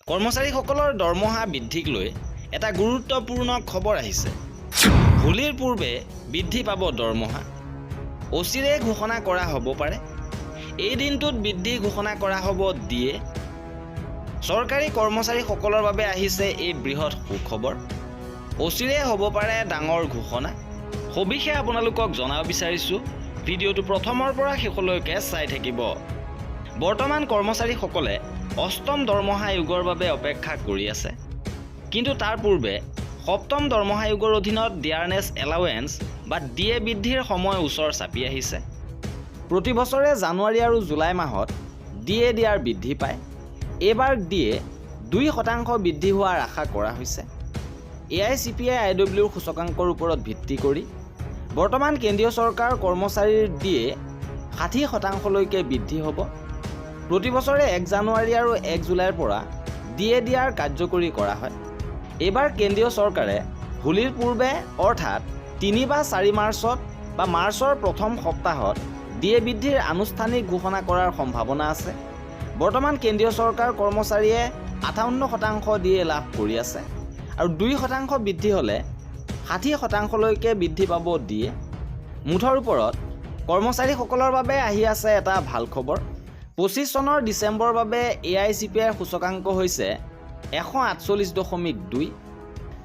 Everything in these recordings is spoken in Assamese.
কৰ্মচাৰীসকলৰ দৰমহা বৃদ্ধিক লৈ এটা গুৰুত্বপূৰ্ণ খবৰ আহিছে। হোলীৰ পূৰ্বে বৃদ্ধি পাব দৰমহা। অচিৰে ঘোষণা কৰা হ'ব পাৰে। এই দিনটোত বৃদ্ধি ঘোষণা কৰা হ'ব দিয়ে। চৰকাৰী কৰ্মচাৰীসকলৰ বাবে আহিছে এই বৃহৎ সুখবৰ। অচিৰে হ'ব পাৰে ডাঙৰ ঘোষণা। সবিশেষ আপোনালোকক জনাব বিচাৰিছোঁ। ভিডিঅ'টো প্ৰথমৰ পৰা শেষলৈকে চাই থাকিব। বৰ্তমান কৰ্মচাৰীসকলে অষ্টম দৰমহা আয়োগৰ বাবে অপেক্ষা কৰি আছে। কিন্তু তাৰ পূৰ্বে সপ্তম দৰমহা আয়োগৰ অধীনত ডিয়াৰনেছ এলাউৱেন্স বা ডিএ বৃদ্ধিৰ সময় ওচৰ চাপি আহিছে। প্ৰতি বছৰে জানুৱাৰী আৰু জুলাই মাহত ডিএ দিয়াৰ বৃদ্ধি পায়। এইবাৰ ডিএ 2% বৃদ্ধি হোৱাৰ আশা কৰা হৈছে। AICPI-IWৰ সূচকাংকৰ ওপৰত ভিত্তি কৰি বৰ্তমান কেন্দ্ৰীয় চৰকাৰ কৰ্মচাৰীৰ ডিএ 60%লৈকে বৃদ্ধি হ'ব। প্ৰতি বছৰে 1 জানুৱাৰী আৰু 1 জুলাইৰ পৰা ডিএ দিয়াৰ কাৰ্যকৰী কৰা হয়। এইবাৰ কেন্দ্ৰীয় চৰকাৰে হোলীৰ পূৰ্বে অৰ্থাৎ 3 বা 4 মাৰ্চত বা মাৰ্চৰ প্ৰথম সপ্তাহত ডিএ বৃদ্ধিৰ আনুষ্ঠানিক ঘোষণা কৰাৰ সম্ভাৱনা আছে। বৰ্তমান কেন্দ্ৰীয় চৰকাৰ কৰ্মচাৰীয়ে 58% ডিএ লাভ কৰি আছে আৰু 2% বৃদ্ধি হ'লে 60%লৈকে বৃদ্ধি পাব ডিএ। মুঠৰ ওপৰত কৰ্মচাৰীসকলৰ বাবে আহি আছে এটা ভাল খবৰ। 25 চনৰ ডিচেম্বৰৰ বাবে AICPI সূচকাংক হৈছে 148.2।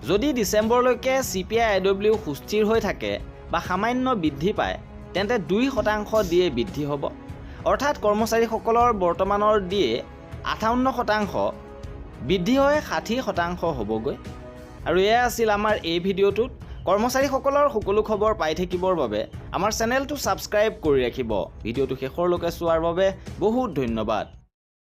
যদি ডিচেম্বৰলৈকে CPI-IW সুস্থিৰ হৈ থাকে বা সামান্য বৃদ্ধি পায় তেন্তে 2% ডিএ বৃদ্ধি হ'ব। অৰ্থাৎ কৰ্মচাৰীসকলৰ বৰ্তমানৰ ডিএ 58% বৃদ্ধি হৈ 60% হ'বগৈ। আৰু এয়া আছিল আমাৰ এই ভিডিঅ'টোত। কৰ্মচাৰীসকলৰ সকলো খবৰ পাই থাকিবৰ বাবে আমাৰ চেনেলটো ছাবস্ক্ৰাইব কৰি ৰাখিব। ভিডিঅ'টো শেষলৈকে চোৱাৰ বাবে বহুত ধন্যবাদ।